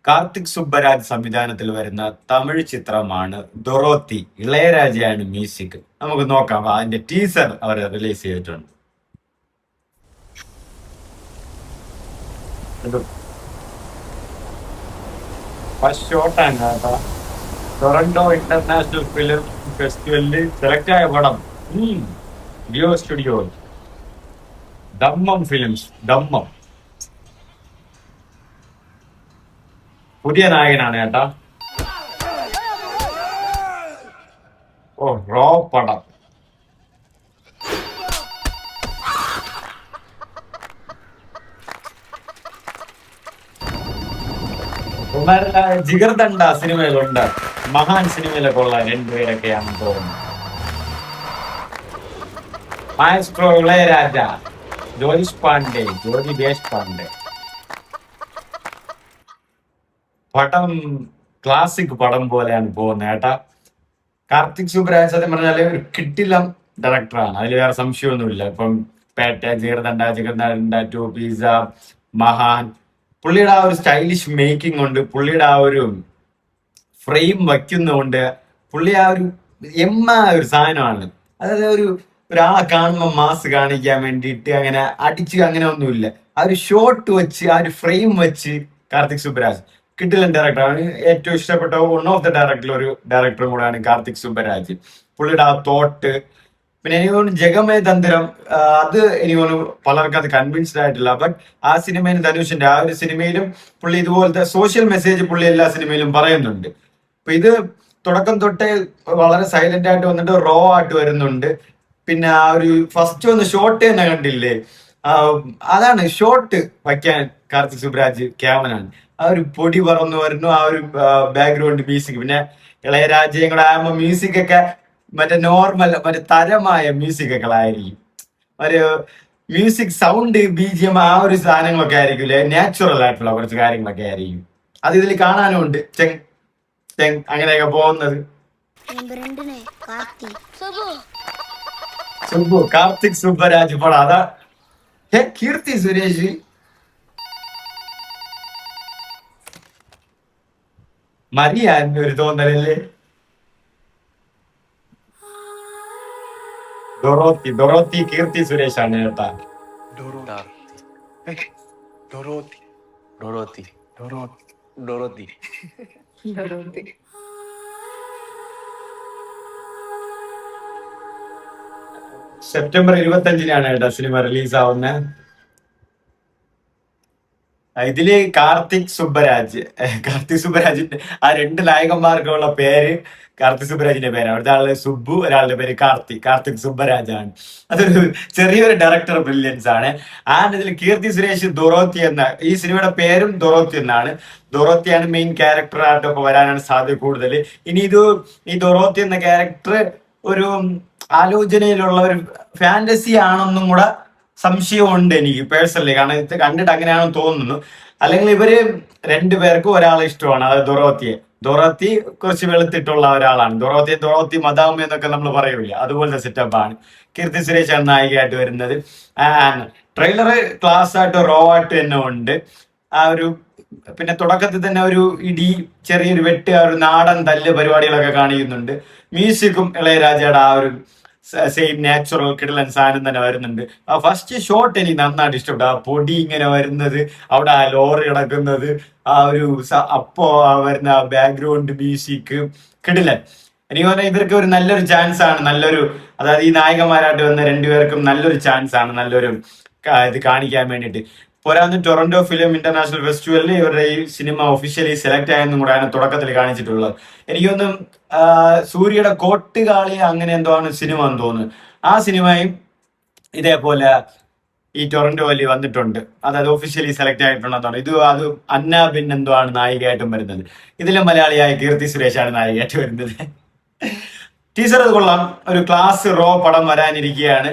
കാർത്തിക് സുബ്ബരാജ് സംവിധാനത്തിൽ വരുന്ന തമിഴ് ചിത്രമാണ് ദൊറോത്തി. ഇളയരാജയാണ് മ്യൂസിക്. നമുക്ക് നോക്കാം, അതിന്റെ ടീസർ അവർ റിലീസ് ചെയ്തിട്ടുണ്ട്. ഫസ്റ്റ് ഷോട്ടാണ് കേട്ടോ. ടൊറന്റോ ഇന്റർനാഷണൽ ഫിലിം ഫെസ്റ്റിവലിൽ സെലക്ട് ആയ പടം ലിയോ സ്റ്റുഡിയോ, ദമ്മം ഫിലിംസ്. ദമ്മം പുതിയ നായകനാണ് കേട്ടാ. ഓ, റോ പടം. ജിഗർദണ്ഡ സിനിമയിലുണ്ട്, മഹാൻ സിനിമയിലൊക്കെ ഉള്ള രണ്ടുപേരൊക്കെയാണെന്ന് തോന്നുന്നു. മായസ്ട്രോ ഇളയരാജ, ജ്യോതി ദേശ്പാണ്ഡെ. പടം ക്ലാസിക് പടം പോലെയാണ് പോകുന്നത് കേട്ടാ. കാർത്തിക് സുബ്രാജ് സത്യം പറഞ്ഞാല് ഒരു കിടിലം ഡയറക്ടറാണ്, അതിൽ വേറെ സംശയമൊന്നുമില്ല. ഇപ്പം പേട്ട, ജിഗർദണ്ഡ 2, പിസ, മഹാൻ. പുള്ളിയുടെ ആ ഒരു സ്റ്റൈലിഷ് മേക്കിംഗ് കൊണ്ട്, പുള്ളിയുടെ ആ ഒരു ഫ്രെയിം വയ്ക്കുന്നതുകൊണ്ട്, പുള്ളി ആ ഒരു ഒരു സാധനമാണ്. അതായത് ഒരാളെ കാണുമ്പോൾ മാസ് കാണിക്കാൻ വേണ്ടിയിട്ട് അങ്ങനെ അടിച്ച് അങ്ങനെ ഒന്നുമില്ല. ആ ഒരു ഷോട്ട് വെച്ച്, ആ ഒരു ഫ്രെയിം വെച്ച് കാർത്തിക് സുബ്രാജ് കിടിലൻ ഡയറക്ടറാണ്. ഏറ്റവും ഇഷ്ടപ്പെട്ട വൺ ഓഫ് ദ ഒരു ഡയറക്ടറും കൂടെയാണ് കാർത്തിക് സുബ്ബരാജ്. പുള്ളിയുടെ ആ തോട്ട്, പിന്നെ എനിക്ക് തോന്നുന്നു ജഗമേ തന്ത്രം, അത് എനിക്ക് തോന്നുന്നു പലർക്കും അത് കൺവിൻസ്ഡ് ആയിട്ടില്ല. ബട്ട് ആ സിനിമയിൽ, ധനുഷിന്റെ ആ ഒരു സിനിമയിലും പുള്ളി ഇതുപോലത്തെ സോഷ്യൽ മെസ്സേജ് പുള്ളി എല്ലാ സിനിമയിലും പറയുന്നുണ്ട്. അപ്പൊ ഇത് തുടക്കം തൊട്ടേ വളരെ സൈലന്റ് ആയിട്ട് വന്നിട്ട് റോ ആയിട്ട് വരുന്നുണ്ട്. പിന്നെ ആ ഒരു ഫസ്റ്റ് വന്ന് ഷോട്ട് തന്നെ കണ്ടില്ലേ, അതാണ് ഷോട്ട് വയ്ക്കാൻ കാർത്തിക് സുബ്രാജ് ക്യാമനാണ്. ആ ഒരു പൊടി പറന്നു വരുന്നു, ആ ഒരു ബാക്ക്ഗ്രൗണ്ട് മ്യൂസിക്. പിന്നെ ഇളയരാജയും കൂടെ ആകുമ്പോ മ്യൂസിക് ഒക്കെ മറ്റേ നോർമൽ, മറ്റേ തരമായ മ്യൂസിക് ഒക്കെ ആയിരിക്കും. ഒരു മ്യൂസിക് സൗണ്ട്, BGM, ആ ഒരു സാധനങ്ങളൊക്കെ ആയിരിക്കും, നാച്ചുറൽ ആയിട്ടുള്ള കുറച്ച് കാര്യങ്ങളൊക്കെ ആയിരിക്കും. അത് ഇതിൽ കാണാനും ഉണ്ട്. ചെങ് ചെങ് അങ്ങനെയൊക്കെ പോകുന്നത്. കാർത്തിക് സുബ്ബരാജ് പടം അതാ. കീർത്തി സുരേഷ് മരിയാൻ ഒരു തോന്നലല്ലേ. ഡൊറോത്തി കീർത്തി സുരേഷ് ആണ് കേട്ടാ. സെപ്റ്റംബർ 25-നാണ് കേട്ടോ സിനിമ റിലീസ് ആവുന്നത്. ഇതില് കാർത്തിക് സുബ്ബരാജിന്റെ ആ രണ്ട് നായകന്മാർക്കുള്ള പേര് കാർത്തിക് സുബ്ബരാജിന്റെ പേരാണ്. ഒരാളുടെ സുബ്ബു, ഒരാളുടെ പേര് കാർത്തിക് സുബ്ബരാജാണ്. അതൊരു ചെറിയൊരു ഡയറക്ടർ ബ്രില്യൻസ് ആണ്. ആൻഡ് ഇതിൽ കീർത്തി സുരേഷ് ദൊറോത്തി എന്ന, ഈ സിനിമയുടെ പേരും ദൊറോത്തി എന്നാണ്. ദൊറോത്തിയാണ് മെയിൻ ക്യാരക്ടറായിട്ടൊക്കെ വരാനാണ് സാധ്യത കൂടുതൽ. ഇനി ഈ ദൊറോത്തി എന്ന ക്യാരക്ടർ ഒരു ആലോചനയിലുള്ള ഒരു ഫാന്റസി ആണെന്നും കൂടെ സംശയമുണ്ട് എനിക്ക് പേഴ്സണലി. കാരണം ഇത് കണ്ടിട്ട് അങ്ങനെയാണെന്ന് തോന്നുന്നു. അല്ലെങ്കിൽ ഇവര് രണ്ടുപേർക്കും ഒരാളെ ഇഷ്ടമാണ്, അത് ദൊറോത്തി കുറച്ച് വെളുത്തിട്ടുള്ള ഒരാളാണ്. ദൊറോത്തി മദാമ എന്നൊക്കെ നമ്മൾ പറയൂല, അതുപോലത്തെ സെറ്റപ്പാണ്. കീർത്തി സുരേഷാണ് നായികയായിട്ട് വരുന്നത്. ട്രെയിലർ ക്ലാസ് ആയിട്ട് റോ ആയിട്ട് തന്നെ ഉണ്ട്. ആ ഒരു പിന്നെ തുടക്കത്തിൽ തന്നെ ഒരു ഇടി, ചെറിയൊരു വെട്ട്, ആ ഒരു നാടൻ തല്ല് പരിപാടികളൊക്കെ കാണിക്കുന്നുണ്ട്. മ്യൂസിക്കും ഇളയരാജയുടെ ആ ഒരു സെയിം നാച്ചുറൽ കിടലൻ സാധനം തന്നെ വരുന്നുണ്ട്. ആ ഫസ്റ്റ് ഷോട്ട് എനിക്ക് നന്നായിട്ട് ഇഷ്ടപ്പെട്ടു. ആ പൊടി ഇങ്ങനെ വരുന്നത്, അവിടെ ആ ലോറി കിടക്കുന്നത്, ആ ഒരു അപ്പോ വരുന്ന ബാക്ക്ഗ്രൗണ്ട് മ്യൂസിക് കിടലൻ. എനിക്ക് പറഞ്ഞാൽ ഇവർക്ക് ഒരു നല്ലൊരു ചാൻസ് ആണ്. അതായത് ഈ നായകന്മാരായിട്ട് വന്ന രണ്ടുപേർക്കും നല്ലൊരു ചാൻസ് ആണ്, നല്ലൊരു ഇത് കാണിക്കാൻ വേണ്ടിയിട്ട്. പോരാന്ന് ടൊറന്റോ ഫിലിം ഇന്റർനാഷണൽ ഫെസ്റ്റിവലിൽ ഇവരുടെ ഈ സിനിമ ഒഫീഷ്യലി സെലക്ട് ആയെന്നും കൂടെയാണ് തുടക്കത്തിൽ കാണിച്ചിട്ടുള്ളത്. എനിക്കൊന്നും സൂര്യയുടെ കോട്ടുകാളി അങ്ങനെ എന്തോ ആണ് സിനിമ എന്ന് തോന്നുന്നു. ആ സിനിമയും ഇതേപോലെ ഈ ടൊറന്റോ വലി വന്നിട്ടുണ്ട്. അതായത് ഒഫീഷ്യലി സെലക്ട് ആയിട്ടുണ്ടെന്നാണ്. അത് അന്ന ബിൻ എന്തോ ആണ് നായികയായിട്ടും വരുന്നത്. ഇതിലും മലയാളിയായ കീർത്തി സുരേഷാണ് നായികയായിട്ട് വരുന്നത്. ടീച്ചർ അത് കൊള്ളാം. ഒരു ക്ലാസ് റോ പടം വരാനിരിക്കുകയാണ്.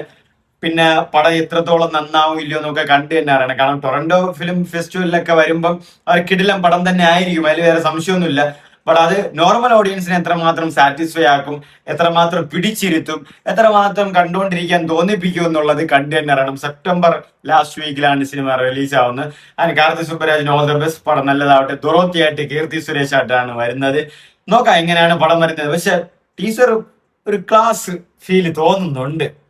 പിന്നെ പടം എത്രത്തോളം നന്നാവും ഇല്ലയോ എന്നൊക്കെ കണ്ടു തന്നെ അറിയണം. കാരണം ടൊറന്റോ ഫിലിം ഫെസ്റ്റിവലിലൊക്കെ വരുമ്പം അവർ കിടിലം പടം തന്നെ ആയിരിക്കും, അതിൽ വേറെ സംശയമൊന്നുമില്ല. ബട്ട് അത് നോർമൽ ഓഡിയൻസിനെ എത്രമാത്രം സാറ്റിസ്ഫൈ ആക്കും, എത്രമാത്രം പിടിച്ചിരുത്തും, എത്രമാത്രം കണ്ടുകൊണ്ടിരിക്കാൻ തോന്നിപ്പിക്കും എന്നുള്ളത് കണ്ടു തന്നെ അറിയണം. സെപ്റ്റംബർ ലാസ്റ്റ് വീക്കിലാണ് സിനിമ റിലീസ് ആവുന്നത്. And Karthi Subbarajan all the best. പടം നല്ലതാവട്ടെ. ദുറോത്തിയായിട്ട് കീർത്തി സുരേഷ് ആയിട്ടാണ് വരുന്നത്. നോക്കാം എങ്ങനെയാണ് പടം വരുന്നത്. പക്ഷെ ടീസർ ഒരു ക്ലാസ് ഫീൽ തോന്നുന്നുണ്ട്.